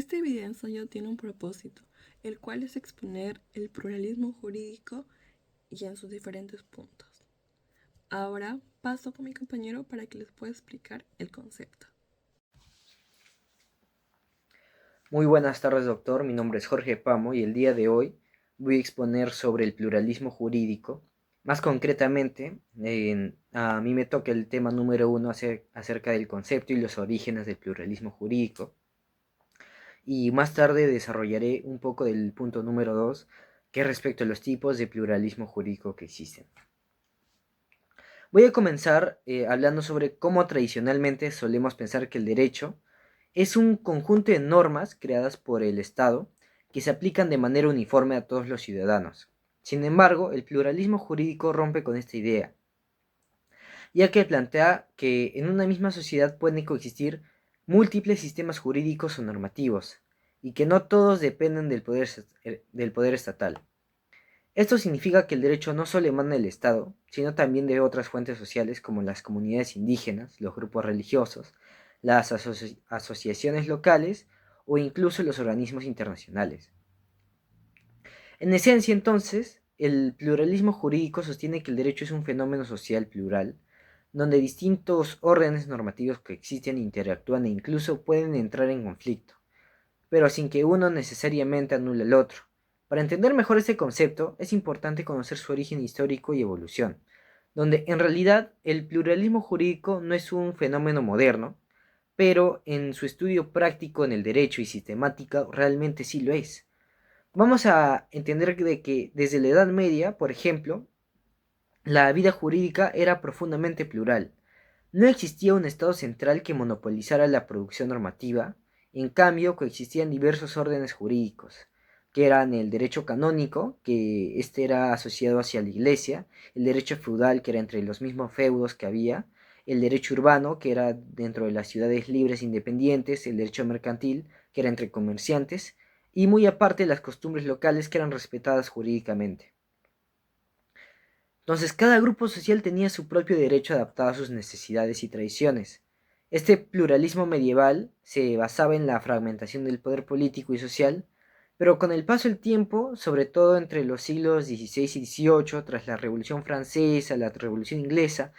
Este video ensayo tiene un propósito, el cual es exponer el pluralismo jurídico y en sus diferentes puntos. Ahora paso con mi compañero para que les pueda explicar el concepto. Muy buenas tardes, doctor. Mi nombre es Jorge Pamo y el día de hoy voy a exponer sobre el pluralismo jurídico. Más concretamente, a mí me toca el tema número 1 acerca del concepto y los orígenes del pluralismo jurídico. Y más tarde desarrollaré un poco del punto número 2, que es respecto a los tipos de pluralismo jurídico que existen. Voy a comenzar hablando sobre cómo tradicionalmente solemos pensar que el derecho es un conjunto de normas creadas por el Estado que se aplican de manera uniforme a todos los ciudadanos. Sin embargo, el pluralismo jurídico rompe con esta idea, ya que plantea que en una misma sociedad pueden coexistir múltiples sistemas jurídicos o normativos, y que no todos dependen del poder estatal. Esto significa que el derecho no solo emana del Estado, sino también de otras fuentes sociales como las comunidades indígenas, los grupos religiosos, las asociaciones locales o incluso los organismos internacionales. En esencia, entonces, el pluralismo jurídico sostiene que el derecho es un fenómeno social plural, donde distintos órdenes normativos que existen interactúan e incluso pueden entrar en conflicto, pero sin que uno necesariamente anule el otro. Para entender mejor este concepto, es importante conocer su origen histórico y evolución, donde en realidad el pluralismo jurídico no es un fenómeno moderno, pero en su estudio práctico en el derecho y sistemática realmente sí lo es. Vamos a entender de que desde la Edad Media, por ejemplo, la vida jurídica era profundamente plural. No existía un Estado central que monopolizara la producción normativa, en cambio coexistían diversos órdenes jurídicos, que eran el derecho canónico, que este era asociado hacia la iglesia, el derecho feudal, que era entre los mismos feudos que había, el derecho urbano, que era dentro de las ciudades libres e independientes, el derecho mercantil, que era entre comerciantes, y muy aparte las costumbres locales que eran respetadas jurídicamente. Entonces, cada grupo social tenía su propio derecho adaptado a sus necesidades y tradiciones. Este pluralismo medieval se basaba en la fragmentación del poder político y social, pero con el paso del tiempo, sobre todo entre los siglos XVI y XVIII, tras la Revolución Francesa, la Revolución Inglesa,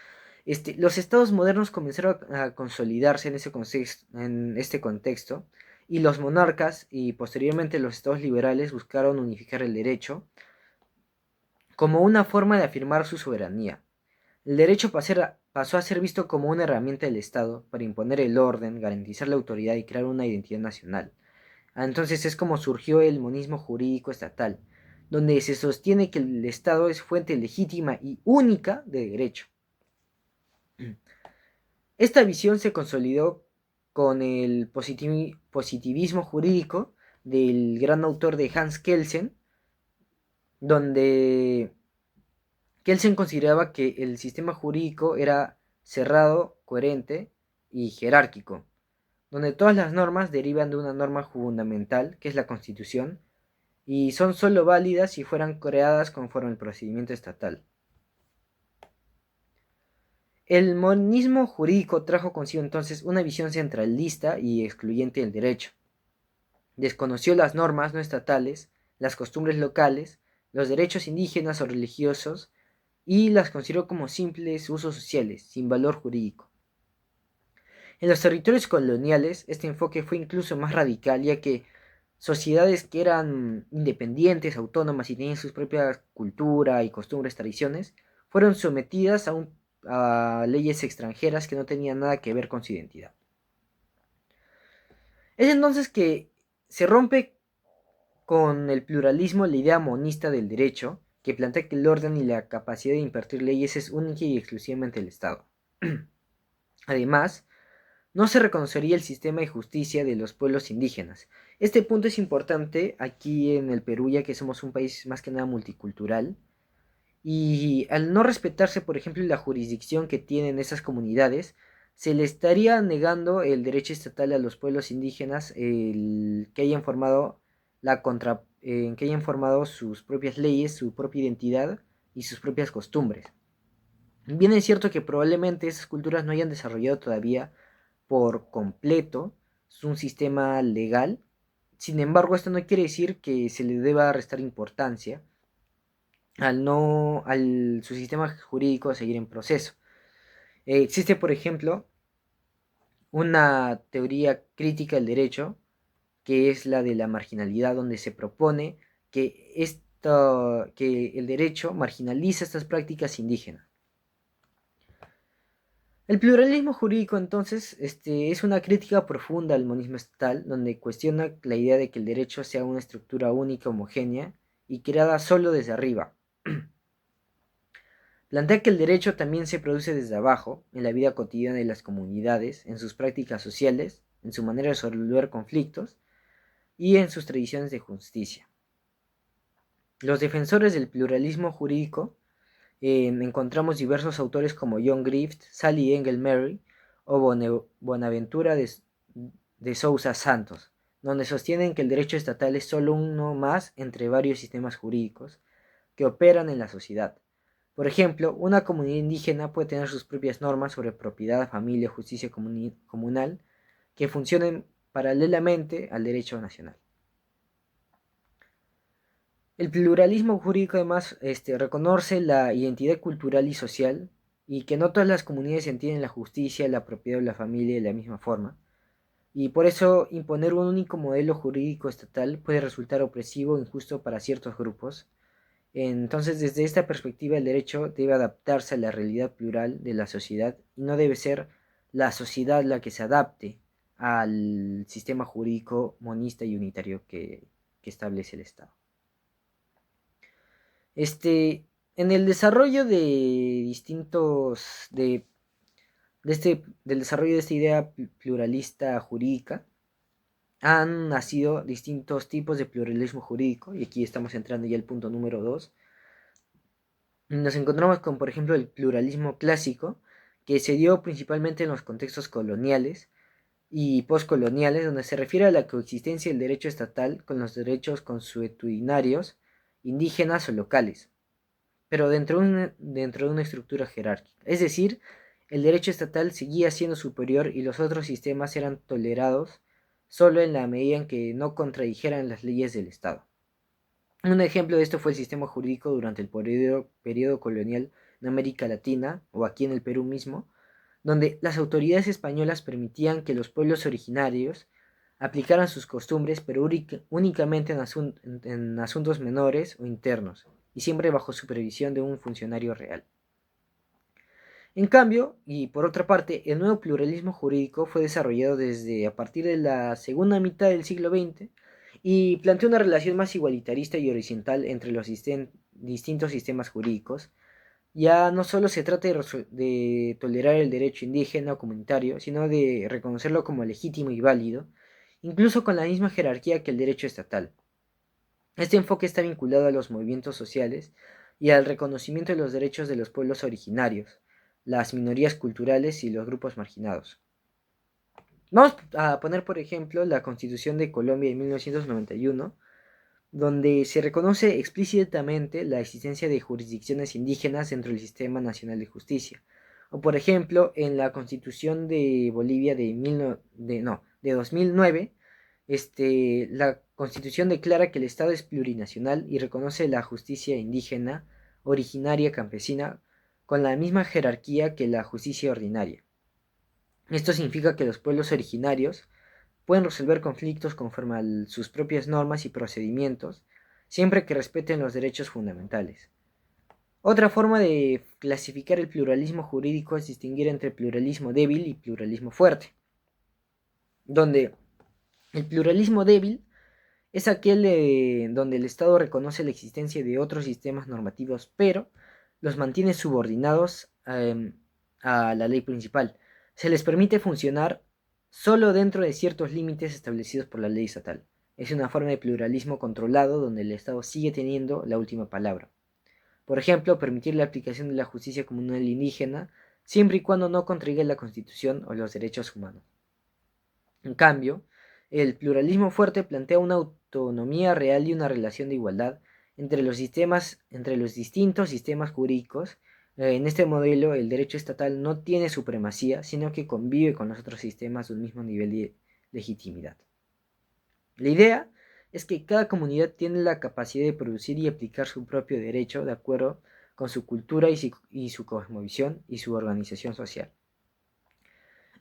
los estados modernos comenzaron a consolidarse en este contexto, y los monarcas y posteriormente los estados liberales buscaron unificar el derecho como una forma de afirmar su soberanía. El derecho pasó a ser visto como una herramienta del Estado para imponer el orden, garantizar la autoridad y crear una identidad nacional. Entonces es como surgió el monismo jurídico estatal, donde se sostiene que el Estado es fuente legítima y única de derecho. Esta visión se consolidó con el positivismo jurídico del gran autor de Hans Kelsen, donde Kelsen consideraba que el sistema jurídico era cerrado, coherente y jerárquico, donde todas las normas derivan de una norma fundamental, que es la Constitución, y son sólo válidas si fueran creadas conforme al procedimiento estatal. El monismo jurídico trajo consigo entonces una visión centralista y excluyente del derecho. Desconoció las normas no estatales, las costumbres locales, los derechos indígenas o religiosos, y las consideró como simples usos sociales, sin valor jurídico. En los territorios coloniales, este enfoque fue incluso más radical, ya que sociedades que eran independientes, autónomas y tenían sus propias cultura y costumbres, tradiciones, fueron sometidas a leyes extranjeras que no tenían nada que ver con su identidad. Es entonces que se rompe con el pluralismo la idea monista del derecho, que plantea que el orden y la capacidad de impartir leyes es única y exclusivamente del Estado. Además, no se reconocería el sistema de justicia de los pueblos indígenas. Este punto es importante aquí en el Perú, ya que somos un país más que nada multicultural, y al no respetarse, por ejemplo, la jurisdicción que tienen esas comunidades, se le estaría negando el derecho estatal a los pueblos indígenas, el que hayan formado que hayan formado sus propias leyes, su propia identidad y sus propias costumbres. Bien es cierto que probablemente esas culturas no hayan desarrollado todavía por completo un sistema legal, Sin embargo, esto no quiere decir que se le deba restar importancia al su sistema jurídico seguir en proceso. Existe, por ejemplo, una teoría crítica del derecho, que es la de la marginalidad, donde se propone que el derecho marginaliza estas prácticas indígenas. El pluralismo jurídico, entonces, es una crítica profunda al monismo estatal, donde cuestiona la idea de que el derecho sea una estructura única, homogénea y creada solo desde arriba. Plantea que el derecho también se produce desde abajo, en la vida cotidiana de las comunidades, en sus prácticas sociales, en su manera de resolver conflictos y en sus tradiciones de justicia. Los defensores del pluralismo jurídico encontramos diversos autores como John Griffith, Sally Engelmary o Bonaventura de Sousa Santos, donde sostienen que el derecho estatal es solo uno más entre varios sistemas jurídicos que operan en la sociedad. Por ejemplo, una comunidad indígena puede tener sus propias normas sobre propiedad, familia, justicia comunal que funcionen paralelamente al derecho nacional. El pluralismo jurídico además reconoce la identidad cultural y social y que no todas las comunidades entienden la justicia, la propiedad o la familia de la misma forma. Y por eso imponer un único modelo jurídico estatal puede resultar opresivo e injusto para ciertos grupos. Entonces, desde esta perspectiva, el derecho debe adaptarse a la realidad plural de la sociedad y no debe ser la sociedad la que se adapte al sistema jurídico monista y unitario que establece el Estado. En el desarrollo de distintos, del desarrollo de esta idea pluralista jurídica, han nacido distintos tipos de pluralismo jurídico, y aquí estamos entrando ya al punto número 2. Nos encontramos con, por ejemplo, el pluralismo clásico, que se dio principalmente en los contextos coloniales y postcoloniales, donde se refiere a la coexistencia del derecho estatal con los derechos consuetudinarios, indígenas o locales, pero dentro de una estructura jerárquica. Es decir, el derecho estatal seguía siendo superior y los otros sistemas eran tolerados solo en la medida en que no contradijeran las leyes del Estado. Un ejemplo de esto fue el sistema jurídico durante el periodo colonial en América Latina, o aquí en el Perú mismo, donde las autoridades españolas permitían que los pueblos originarios aplicaran sus costumbres, pero únicamente en asuntos menores o internos, y siempre bajo supervisión de un funcionario real. En cambio, y por otra parte, el nuevo pluralismo jurídico fue desarrollado desde a partir de la segunda mitad del siglo XX y planteó una relación más igualitarista y horizontal entre los distintos sistemas jurídicos. Ya no solo se trata de tolerar el derecho indígena o comunitario, sino de reconocerlo como legítimo y válido, incluso con la misma jerarquía que el derecho estatal. Este enfoque está vinculado a los movimientos sociales y al reconocimiento de los derechos de los pueblos originarios, las minorías culturales y los grupos marginados. Vamos a poner, por ejemplo, la Constitución de Colombia de 1991, donde se reconoce explícitamente la existencia de jurisdicciones indígenas dentro del Sistema Nacional de Justicia. O, por ejemplo, en la Constitución de Bolivia de 2009, la Constitución declara que el Estado es plurinacional y reconoce la justicia indígena, originaria, campesina, con la misma jerarquía que la justicia ordinaria. Esto significa que los pueblos originarios pueden resolver conflictos conforme a sus propias normas y procedimientos, siempre que respeten los derechos fundamentales. Otra forma de clasificar el pluralismo jurídico es distinguir entre pluralismo débil y pluralismo fuerte, donde el pluralismo débil es aquel donde el Estado reconoce la existencia de otros sistemas normativos, pero los mantiene subordinados a la ley principal. Se les permite funcionar solo dentro de ciertos límites establecidos por la ley estatal. Es una forma de pluralismo controlado donde el Estado sigue teniendo la última palabra. Por ejemplo, permitir la aplicación de la justicia comunal indígena siempre y cuando no contraiga la Constitución o los derechos humanos. En cambio, el pluralismo fuerte plantea una autonomía real y una relación de igualdad entre los distintos sistemas jurídicos. En este modelo, el derecho estatal no tiene supremacía, sino que convive con los otros sistemas de un mismo nivel de legitimidad. La idea es que cada comunidad tiene la capacidad de producir y aplicar su propio derecho de acuerdo con su cultura y su cosmovisión y su organización social.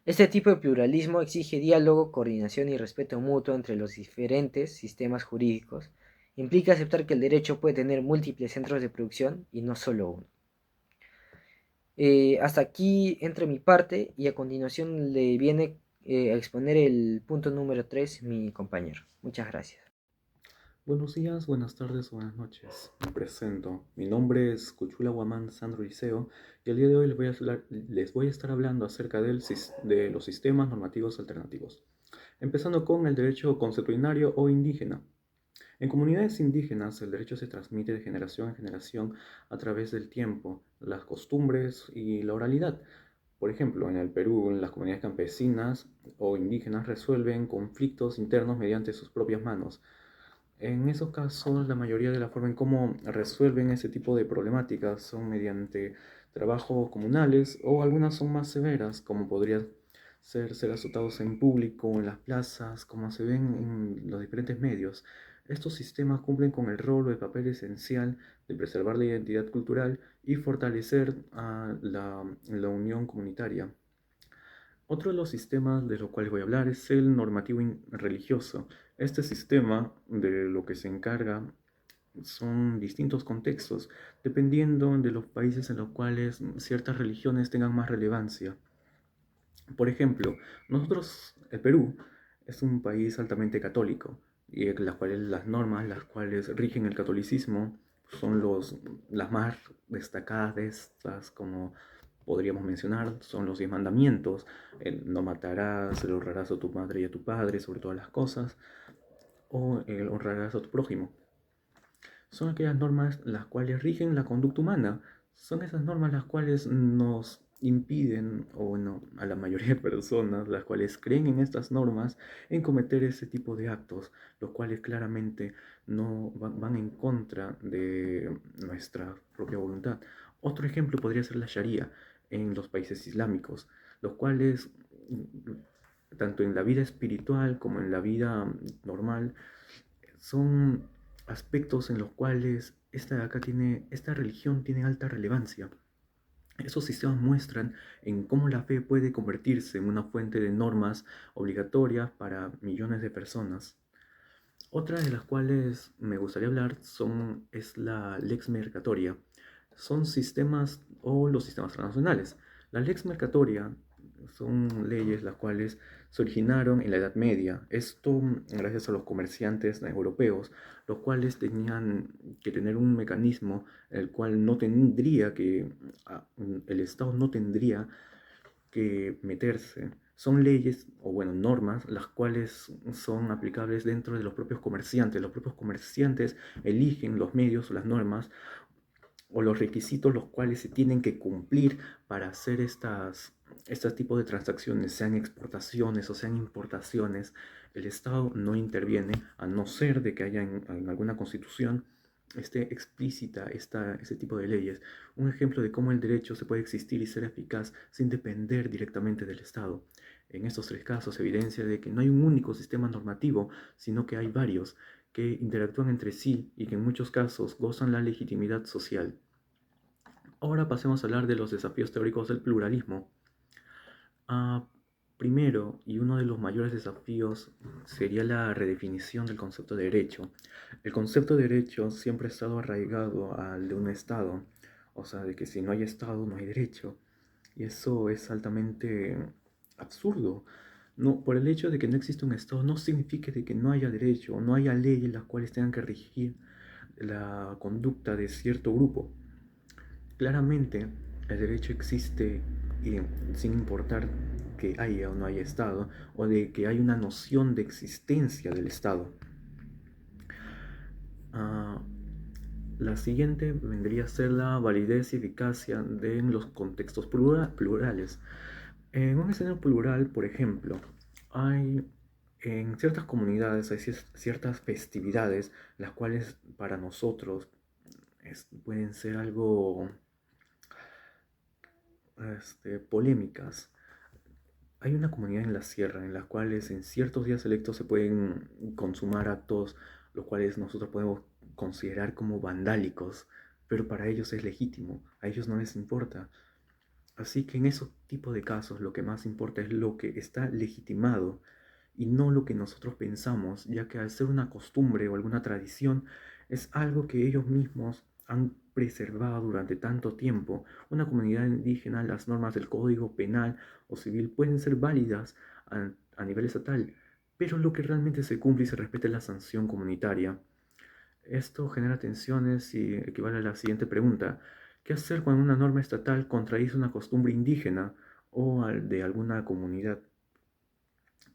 Este tipo de pluralismo exige diálogo, coordinación y respeto mutuo entre los diferentes sistemas jurídicos. Implica aceptar que el derecho puede tener múltiples centros de producción y no solo uno. Hasta aquí entra mi parte y a continuación le viene a exponer el punto número 3 mi compañero. Muchas gracias. Buenos días, buenas tardes, buenas noches. Me presento. Mi nombre es Cuchula Guamán Sandro Liceo y el día de hoy les voy a estar hablando acerca de los sistemas normativos alternativos. Empezando con el derecho consuetudinario o indígena. En comunidades indígenas, el derecho se transmite de generación en generación a través del tiempo, las costumbres y la oralidad. Por ejemplo, en el Perú, las comunidades campesinas o indígenas resuelven conflictos internos mediante sus propias manos. En esos casos, la mayoría de la forma en cómo resuelven ese tipo de problemáticas son mediante trabajos comunales o algunas son más severas, como podría ser azotados en público, en las plazas, como se ven en los diferentes medios. Estos sistemas cumplen con el rol o el papel esencial de preservar la identidad cultural y fortalecer la unión comunitaria. Otro de los sistemas de los cuales voy a hablar es el normativo religioso. Este sistema de lo que se encarga son distintos contextos, dependiendo de los países en los cuales ciertas religiones tengan más relevancia. Por ejemplo, el Perú, es un país altamente católico, y en las cuales las normas, las cuales rigen el catolicismo, son las más destacadas de estas, como podríamos mencionar, son los 10 mandamientos: el no matarás, el honrarás a tu madre y a tu padre sobre todas las cosas, o el honrarás a tu prójimo. Son aquellas normas las cuales rigen la conducta humana. Son esas normas las cuales nos impiden, o bueno, a la mayoría de personas, las cuales creen en estas normas, en cometer ese tipo de actos, los cuales claramente no van en contra de nuestra propia voluntad. Otro ejemplo podría ser la Sharia en los países islámicos, los cuales, tanto en la vida espiritual como en la vida normal, son aspectos en los cuales esta religión tiene alta relevancia. Esos sistemas muestran en cómo la fe puede convertirse en una fuente de normas obligatorias para millones de personas. Otra de las cuales me gustaría hablar es la lex mercatoria. Son sistemas o los sistemas transnacionales. La lex mercatoria son leyes las cuales se originaron en la Edad Media. Esto gracias a los comerciantes europeos, los cuales tenían que tener un mecanismo el cual el Estado no tendría que meterse. Son leyes, o bueno, normas, las cuales son aplicables dentro de los propios comerciantes. Los propios comerciantes eligen los medios o las normas o los requisitos los cuales se tienen que cumplir para hacer estos tipos de transacciones, sean exportaciones o sean importaciones. El Estado no interviene, a no ser de que haya en alguna constitución esté explícita ese tipo de leyes. Un ejemplo de cómo el derecho se puede existir y ser eficaz sin depender directamente del Estado. En estos tres casos evidencia de que no hay un único sistema normativo, sino que hay varios que interactúan entre sí y que en muchos casos gozan la legitimidad social. Ahora pasemos a hablar de los desafíos teóricos del pluralismo. Primero, y uno de los mayores desafíos, sería la redefinición del concepto de derecho. El concepto de derecho siempre ha estado arraigado al de un Estado, o sea, de que si no hay Estado no hay derecho. Y eso es altamente absurdo. No, por el hecho de que no existe un Estado no significa de que no haya derecho o no haya leyes las cuales tengan que regir la conducta de cierto grupo. Claramente, el derecho existe sin importar que haya o no haya Estado, o de que hay una noción de existencia del Estado. Ah, la siguiente vendría a ser la validez y eficacia de los contextos plurales. En un escenario plural, por ejemplo, en ciertas comunidades hay ciertas festividades, las cuales para nosotros pueden ser algo polémicas. Hay una comunidad en la sierra en las cuales en ciertos días selectos se pueden consumar actos los cuales nosotros podemos considerar como vandálicos, pero para ellos es legítimo, a ellos no les importa. Así que en esos tipos de casos lo que más importa es lo que está legitimado y no lo que nosotros pensamos, ya que al ser una costumbre o alguna tradición es algo que ellos mismos han preservado durante tanto tiempo. Una comunidad indígena, las normas del Código Penal o Civil pueden ser válidas a nivel estatal, pero lo que realmente se cumple y se respeta es la sanción comunitaria. Esto genera tensiones y equivale a la siguiente pregunta. ¿Qué hacer cuando una norma estatal contradice una costumbre indígena o de alguna comunidad?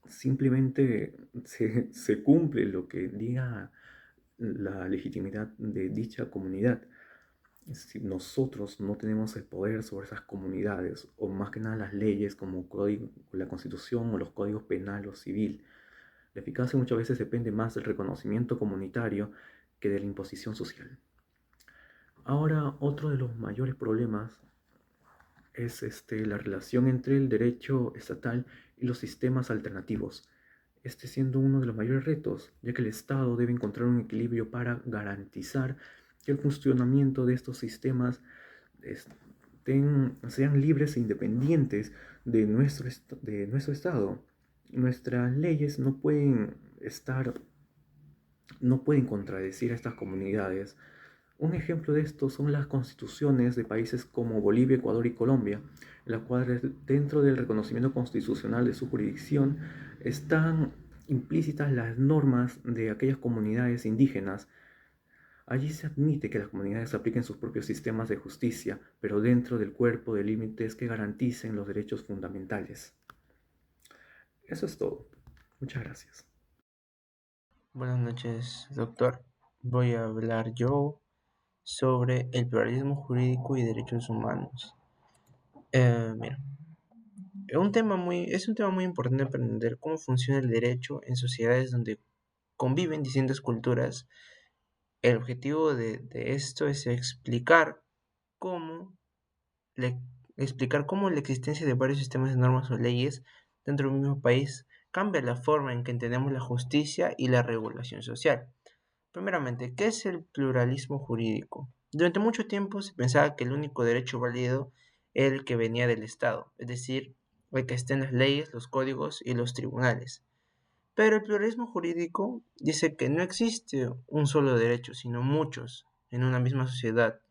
Simplemente se cumple lo que diga la legitimidad de dicha comunidad. Si nosotros no tenemos el poder sobre esas comunidades, o más que nada las leyes como la Constitución o los códigos penal o civil, la eficacia muchas veces depende más del reconocimiento comunitario que de la imposición social. Ahora, otro de los mayores problemas es la relación entre el derecho estatal y los sistemas alternativos. Este siendo uno de los mayores retos, ya que el Estado debe encontrar un equilibrio para garantizar que el funcionamiento de estos sistemas sean libres e independientes de nuestro Estado. Nuestras leyes no pueden contradecir a estas comunidades. Un ejemplo de esto son las constituciones de países como Bolivia, Ecuador y Colombia, en las cuales dentro del reconocimiento constitucional de su jurisdicción están implícitas las normas de aquellas comunidades indígenas. Allí se admite que las comunidades apliquen sus propios sistemas de justicia, pero dentro del cuerpo de límites que garanticen los derechos fundamentales. Eso es todo. Muchas gracias. Buenas noches, doctor. Voy a hablar yo sobre el pluralismo jurídico y derechos humanos. Mira, es un tema muy importante para entender cómo funciona el derecho en sociedades donde conviven distintas culturas. El objetivo de esto es cómo le- explicar cómo la existencia de varios sistemas de normas o leyes dentro de un mismo país cambia la forma en que entendemos la justicia y la regulación social. Primeramente, ¿qué es el pluralismo jurídico? Durante mucho tiempo se pensaba que el único derecho válido era el que venía del Estado, es decir, el que está en las leyes, los códigos y los tribunales. Pero el pluralismo jurídico dice que no existe un solo derecho, sino muchos en una misma sociedad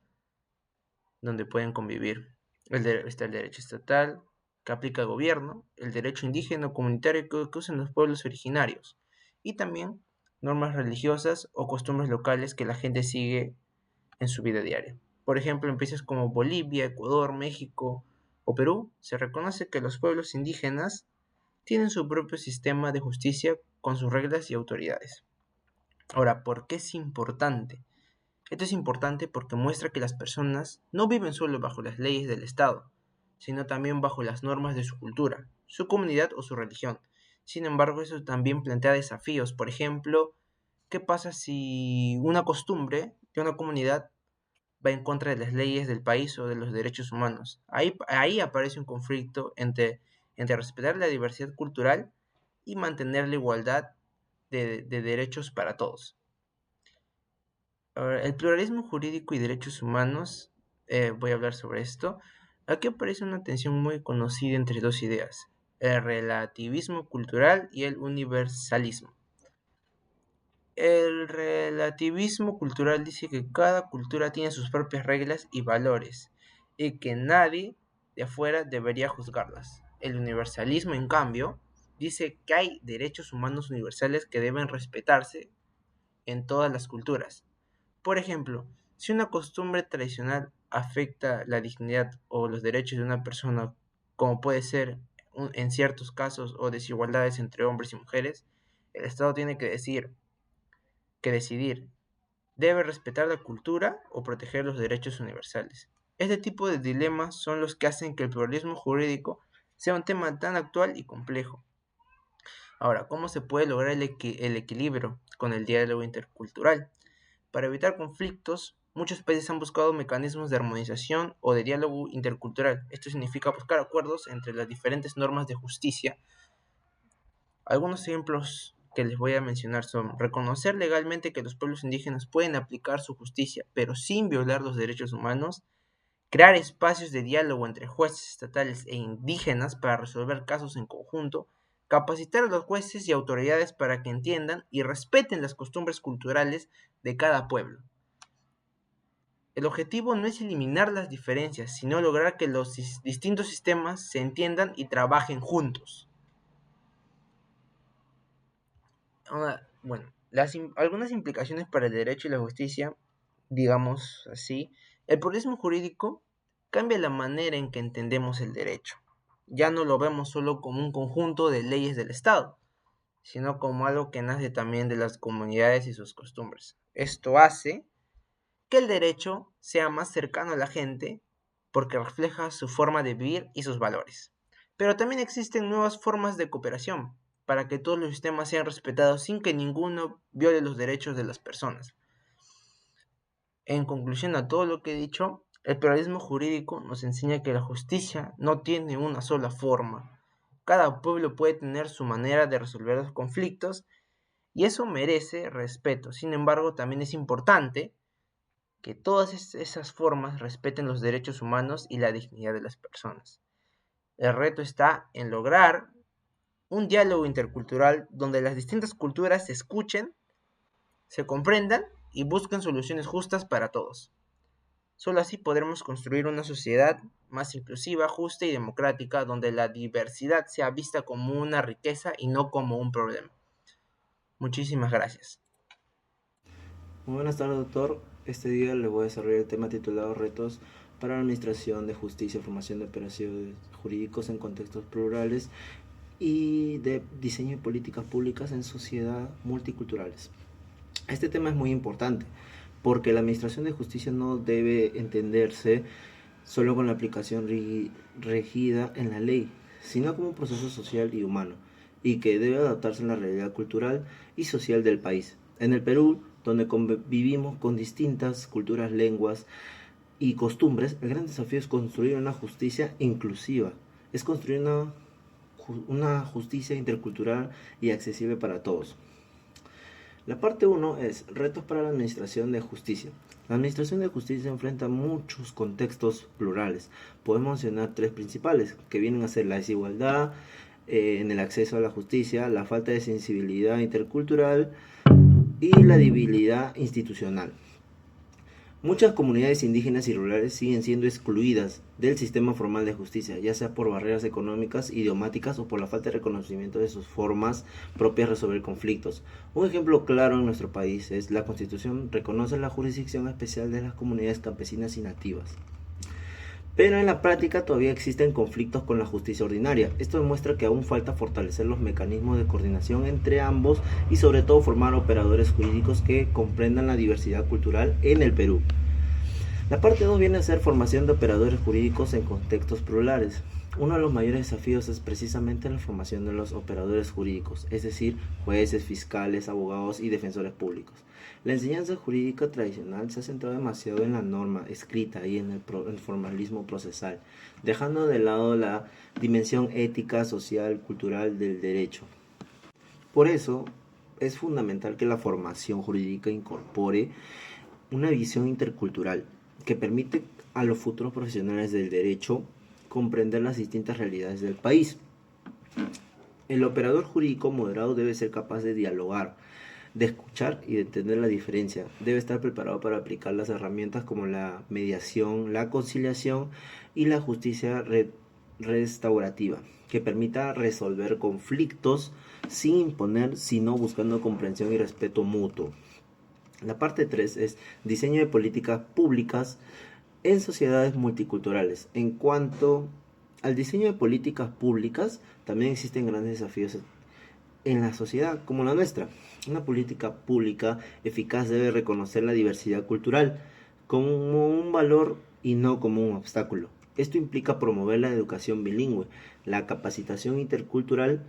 donde pueden convivir. Está el derecho estatal, que aplica el gobierno, el derecho indígena o comunitario que usan los pueblos originarios, y también normas religiosas o costumbres locales que la gente sigue en su vida diaria. Por ejemplo, en países como Bolivia, Ecuador, México o Perú, se reconoce que los pueblos indígenas tienen su propio sistema de justicia con sus reglas y autoridades. Ahora, ¿por qué es importante? Esto es importante porque muestra que las personas no viven solo bajo las leyes del Estado, sino también bajo las normas de su cultura, su comunidad o su religión. Sin embargo, eso también plantea desafíos. Por ejemplo, ¿qué pasa si una costumbre de una comunidad va en contra de las leyes del país o de los derechos humanos? Ahí aparece un conflicto entre respetar la diversidad cultural y mantener la igualdad de derechos para todos. Ahora, el pluralismo jurídico y derechos humanos, voy a hablar sobre esto. Aquí aparece una tensión muy conocida entre dos ideas, el relativismo cultural y el universalismo. El relativismo cultural dice que cada cultura tiene sus propias reglas y valores y que nadie de afuera debería juzgarlas. El universalismo, en cambio, dice que hay derechos humanos universales que deben respetarse en todas las culturas. Por ejemplo, si una costumbre tradicional afecta la dignidad o los derechos de una persona, como puede ser en ciertos casos o desigualdades entre hombres y mujeres, el Estado tiene que decidir, ¿debe respetar la cultura o proteger los derechos universales? Este tipo de dilemas son los que hacen que el pluralismo jurídico sea un tema tan actual y complejo. Ahora, ¿cómo se puede lograr el equilibrio con el diálogo intercultural? Para evitar conflictos, muchos países han buscado mecanismos de armonización o de diálogo intercultural. Esto significa buscar acuerdos entre las diferentes normas de justicia. Algunos ejemplos que les voy a mencionar son reconocer legalmente que los pueblos indígenas pueden aplicar su justicia, pero sin violar los derechos humanos, crear espacios de diálogo entre jueces estatales e indígenas para resolver casos en conjunto, capacitar a los jueces y autoridades para que entiendan y respeten las costumbres culturales de cada pueblo. El objetivo no es eliminar las diferencias, sino lograr que los distintos sistemas se entiendan y trabajen juntos. Ahora, bueno, algunas implicaciones para el derecho y la justicia, digamos así, el pluralismo jurídico cambia la manera en que entendemos el derecho. Ya no lo vemos solo como un conjunto de leyes del Estado, sino como algo que nace también de las comunidades y sus costumbres. Esto hace que el derecho sea más cercano a la gente porque refleja su forma de vivir y sus valores. Pero también existen nuevas formas de cooperación para que todos los sistemas sean respetados sin que ninguno viole los derechos de las personas. En conclusión a todo lo que he dicho, el pluralismo jurídico nos enseña que la justicia no tiene una sola forma. Cada pueblo puede tener su manera de resolver los conflictos y eso merece respeto. Sin embargo, también es importante que todas esas formas respeten los derechos humanos y la dignidad de las personas. El reto está en lograr un diálogo intercultural donde las distintas culturas se escuchen, se comprendan y busquen soluciones justas para todos. Solo así podremos construir una sociedad más inclusiva, justa y democrática, donde la diversidad sea vista como una riqueza y no como un problema. Muchísimas gracias. Muy buenas tardes, doctor. Este día le voy a desarrollar el tema titulado Retos para la Administración de Justicia, Formación de Operaciones Jurídicos en Contextos Plurales y de Diseño de Políticas Públicas en Sociedad Multiculturales. Este tema es muy importante porque la Administración de Justicia no debe entenderse solo con la aplicación regida en la ley, sino como un proceso social y humano, y que debe adaptarse a la realidad cultural y social del país. En el Perú, donde convivimos con distintas culturas, lenguas y costumbres, el gran desafío es construir una justicia inclusiva, es construir una justicia intercultural y accesible para todos. La parte 1 es retos para la administración de justicia. La administración de justicia enfrenta muchos contextos plurales. Podemos mencionar tres principales, que vienen a ser la desigualdad en el acceso a la justicia, la falta de sensibilidad intercultural y la debilidad institucional. Muchas comunidades indígenas y rurales siguen siendo excluidas del sistema formal de justicia, ya sea por barreras económicas, idiomáticas o por la falta de reconocimiento de sus formas propias de resolver conflictos. Un ejemplo claro en nuestro país es la Constitución reconoce la jurisdicción especial de las comunidades campesinas y nativas. Pero en la práctica todavía existen conflictos con la justicia ordinaria. Esto demuestra que aún falta fortalecer los mecanismos de coordinación entre ambos y sobre todo formar operadores jurídicos que comprendan la diversidad cultural en el Perú. La parte 2 viene a ser formación de operadores jurídicos en contextos plurales. Uno de los mayores desafíos es precisamente la formación de los operadores jurídicos, es decir, jueces, fiscales, abogados y defensores públicos. La enseñanza jurídica tradicional se ha centrado demasiado en la norma escrita y en el formalismo procesal, dejando de lado la dimensión ética, social, cultural del derecho. Por eso, es fundamental que la formación jurídica incorpore una visión intercultural que permite a los futuros profesionales del derecho comprender las distintas realidades del país. El operador jurídico moderado debe ser capaz de dialogar, de escuchar y de entender la diferencia. Debe estar preparado para aplicar las herramientas como la mediación, la conciliación y la justicia restaurativa, que permita resolver conflictos sin imponer, sino buscando comprensión y respeto mutuo. La parte 3 es diseño de políticas públicas en sociedades multiculturales. En cuanto al diseño de políticas públicas, también existen grandes desafíos en la sociedad como la nuestra. Una política pública eficaz debe reconocer la diversidad cultural como un valor y no como un obstáculo. Esto implica promover la educación bilingüe, la capacitación intercultural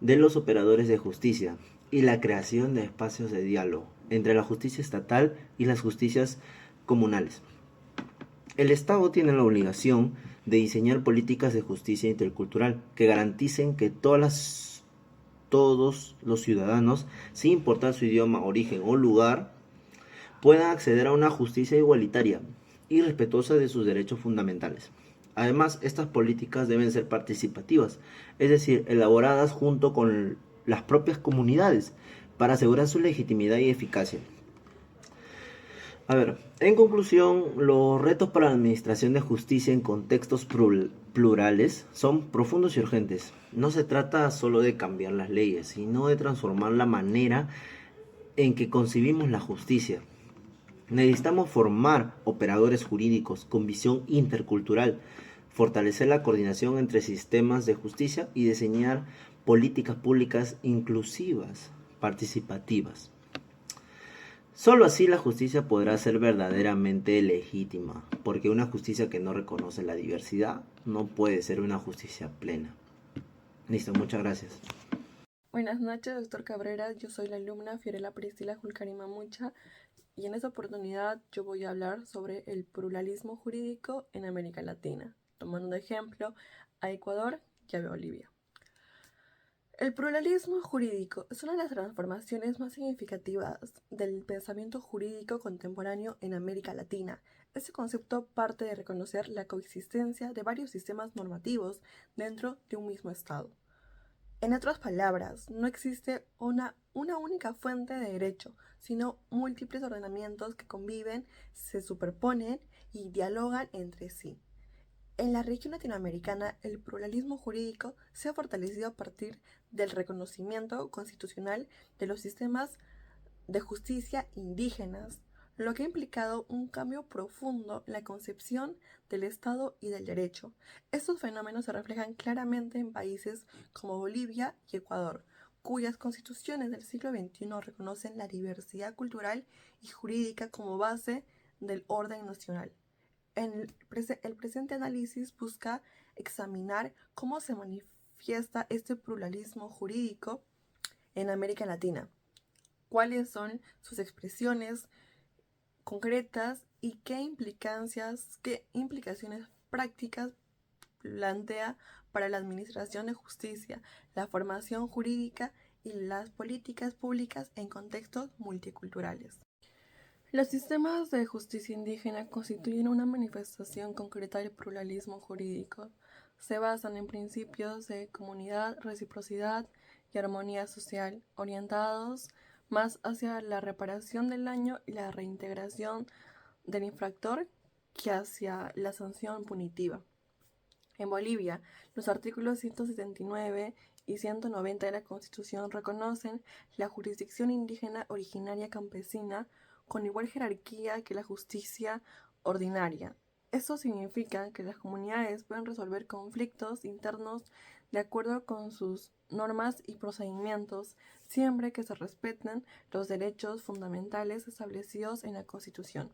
de los operadores de justicia y la creación de espacios de diálogo entre la justicia estatal y las justicias comunales. El Estado tiene la obligación de diseñar políticas de justicia intercultural que garanticen que todas las todos los ciudadanos, sin importar su idioma, origen o lugar, puedan acceder a una justicia igualitaria y respetuosa de sus derechos fundamentales. Además, estas políticas deben ser participativas, es decir, elaboradas junto con las propias comunidades para asegurar su legitimidad y eficacia. En conclusión, los retos para la administración de justicia en contextos plurales son profundos y urgentes. No se trata solo de cambiar las leyes, sino de transformar la manera en que concebimos la justicia. Necesitamos formar operadores jurídicos con visión intercultural, fortalecer la coordinación entre sistemas de justicia y diseñar políticas públicas inclusivas, participativas. Solo así la justicia podrá ser verdaderamente legítima, porque una justicia que no reconoce la diversidad no puede ser una justicia plena. Listo, muchas gracias. Buenas noches, doctor Cabrera. Yo soy la alumna Fiorella Priscila Julcarima Mucha y en esta oportunidad yo voy a hablar sobre el pluralismo jurídico en América Latina, tomando de ejemplo a Ecuador y a Bolivia. El pluralismo jurídico es una de las transformaciones más significativas del pensamiento jurídico contemporáneo en América Latina. Este concepto parte de reconocer la coexistencia de varios sistemas normativos dentro de un mismo Estado. En otras palabras, no existe una única fuente de derecho, sino múltiples ordenamientos que conviven, se superponen y dialogan entre sí. En la región latinoamericana, el pluralismo jurídico se ha fortalecido a partir del reconocimiento constitucional de los sistemas de justicia indígenas, lo que ha implicado un cambio profundo en la concepción del Estado y del derecho. Estos fenómenos se reflejan claramente en países como Bolivia y Ecuador, cuyas constituciones del siglo XXI reconocen la diversidad cultural y jurídica como base del orden nacional. El presente análisis busca examinar cómo se manifiesta este pluralismo jurídico en América Latina, cuáles son sus expresiones concretas y qué implicaciones prácticas plantea para la administración de justicia, la formación jurídica y las políticas públicas en contextos multiculturales. Los sistemas de justicia indígena constituyen una manifestación concreta del pluralismo jurídico. Se basan en principios de comunidad, reciprocidad y armonía social, orientados más hacia la reparación del daño y la reintegración del infractor que hacia la sanción punitiva. En Bolivia, los artículos 179 y 190 de la Constitución reconocen la jurisdicción indígena originaria campesina con igual jerarquía que la justicia ordinaria. Esto significa que las comunidades pueden resolver conflictos internos de acuerdo con sus normas y procedimientos, siempre que se respeten los derechos fundamentales establecidos en la Constitución.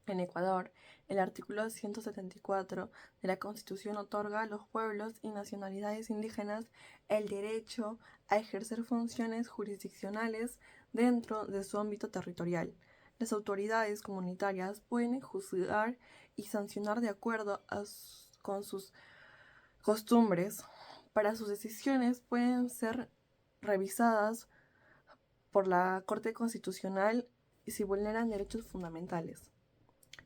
En Ecuador, el artículo 174 de la Constitución otorga a los pueblos y nacionalidades indígenas el derecho a ejercer funciones jurisdiccionales dentro de su ámbito territorial. Las autoridades comunitarias pueden juzgar y sancionar de acuerdo con sus costumbres. Para sus decisiones pueden ser revisadas por la Corte Constitucional si vulneran derechos fundamentales.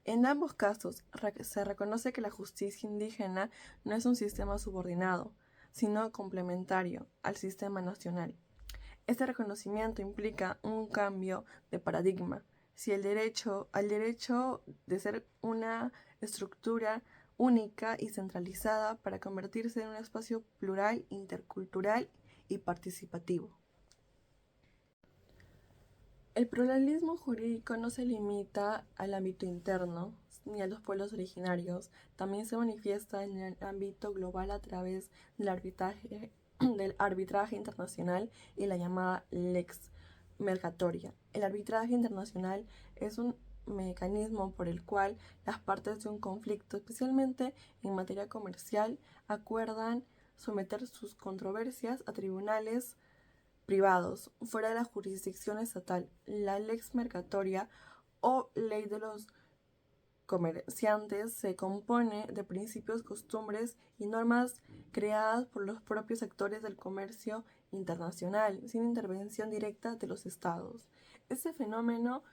En ambos casos, se reconoce que la justicia indígena no es un sistema subordinado, sino complementario al sistema nacional. Este reconocimiento implica un cambio de paradigma, al derecho de ser una estructura única y centralizada para convertirse en un espacio plural, intercultural y participativo. El pluralismo jurídico no se limita al ámbito interno ni a los pueblos originarios, también se manifiesta en el ámbito global a través del arbitraje internacional y la llamada lex mercatoria. El arbitraje internacional es un mecanismo por el cual las partes de un conflicto, especialmente en materia comercial, acuerdan someter sus controversias a tribunales privados fuera de la jurisdicción estatal. La lex mercatoria o ley de los comerciantes se compone de principios, costumbres y normas creadas por los propios actores del comercio internacional, sin intervención directa de los estados. Este fenómeno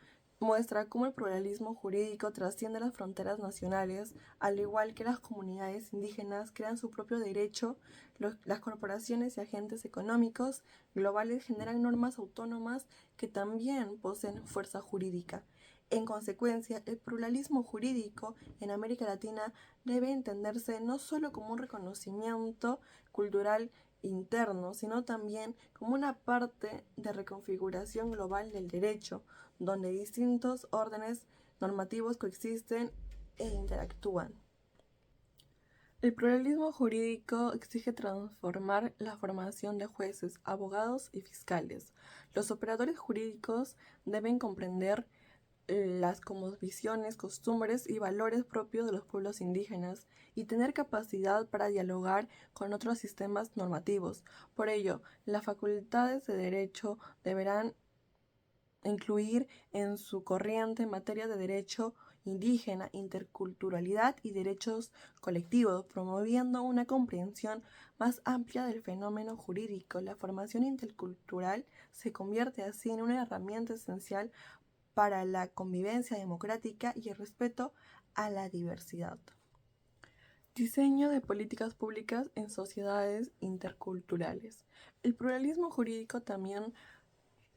muestra cómo el pluralismo jurídico trasciende las fronteras nacionales, al igual que las comunidades indígenas crean su propio derecho, las corporaciones y agentes económicos globales generan normas autónomas que también poseen fuerza jurídica. En consecuencia, el pluralismo jurídico en América Latina debe entenderse no solo como un reconocimiento cultural interno, sino también como una parte de reconfiguración global del derecho, donde distintos órdenes normativos coexisten e interactúan. El pluralismo jurídico exige transformar la formación de jueces, abogados y fiscales. Los operadores jurídicos deben comprender las cosmovisiones, costumbres y valores propios de los pueblos indígenas y tener capacidad para dialogar con otros sistemas normativos. Por ello, las facultades de derecho deberán incluir en su corriente materia de derecho indígena, interculturalidad y derechos colectivos, promoviendo una comprensión más amplia del fenómeno jurídico. La formación intercultural se convierte así en una herramienta esencial para la convivencia democrática y el respeto a la diversidad. Diseño de políticas públicas en sociedades interculturales. El pluralismo jurídico también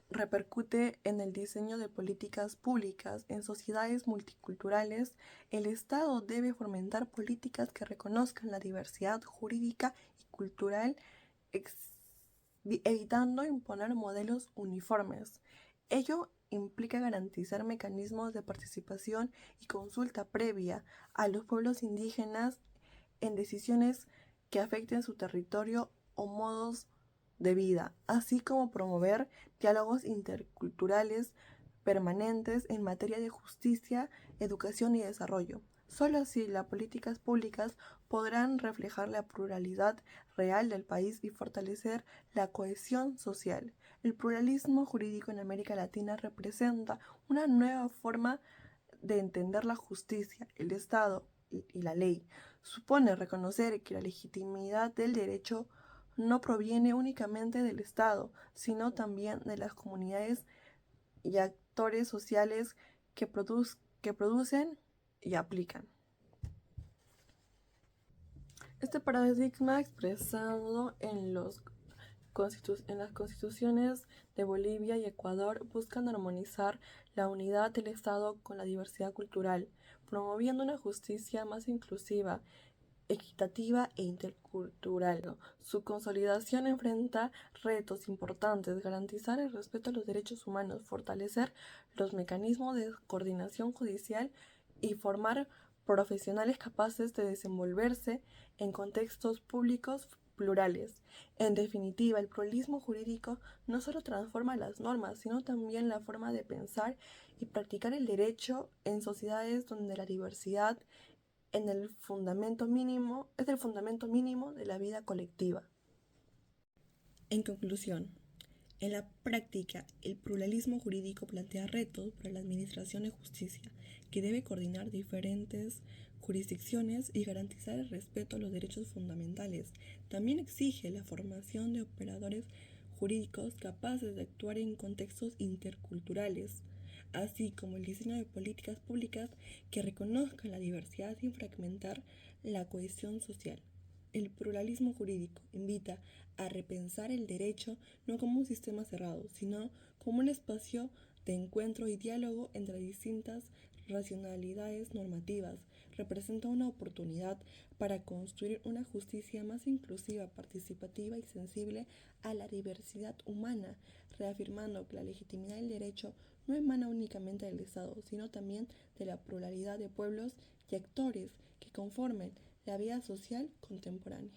repercute en el diseño de políticas públicas en sociedades multiculturales. El Estado debe fomentar políticas que reconozcan la diversidad jurídica y cultural, evitando imponer modelos uniformes. Ello implica garantizar mecanismos de participación y consulta previa a los pueblos indígenas en decisiones que afecten su territorio o modos de vida, así como promover diálogos interculturales permanentes en materia de justicia, educación y desarrollo. Solo así las políticas públicas podrán reflejar la pluralidad real del país y fortalecer la cohesión social. El pluralismo jurídico en América Latina representa una nueva forma de entender la justicia, el Estado y la ley. Supone reconocer que la legitimidad del derecho no proviene únicamente del Estado, sino también de las comunidades y actores sociales que producen y aplican. Este paradigma expresado en las constituciones de Bolivia y Ecuador buscan armonizar la unidad del Estado con la diversidad cultural, promoviendo una justicia más inclusiva, equitativa e intercultural. Su consolidación enfrenta retos importantes: garantizar el respeto a los derechos humanos, fortalecer los mecanismos de coordinación judicial y formar profesionales capaces de desenvolverse en contextos públicos plurales. En definitiva, el pluralismo jurídico no solo transforma las normas, sino también la forma de pensar y practicar el derecho en sociedades donde la diversidad es el fundamento mínimo de la vida colectiva. En conclusión, en la práctica, el pluralismo jurídico plantea retos para la administración de justicia, que debe coordinar diferentes jurisdicciones y garantizar el respeto a los derechos fundamentales. También exige la formación de operadores jurídicos capaces de actuar en contextos interculturales, así como el diseño de políticas públicas que reconozcan la diversidad sin fragmentar la cohesión social. El pluralismo jurídico invita a repensar el derecho no como un sistema cerrado, sino como un espacio de encuentro y diálogo entre distintas racionalidades normativas. Representa una oportunidad para construir una justicia más inclusiva, participativa y sensible a la diversidad humana, reafirmando que la legitimidad del derecho no emana únicamente del Estado, sino también de la pluralidad de pueblos y actores que conformen la vida social contemporánea.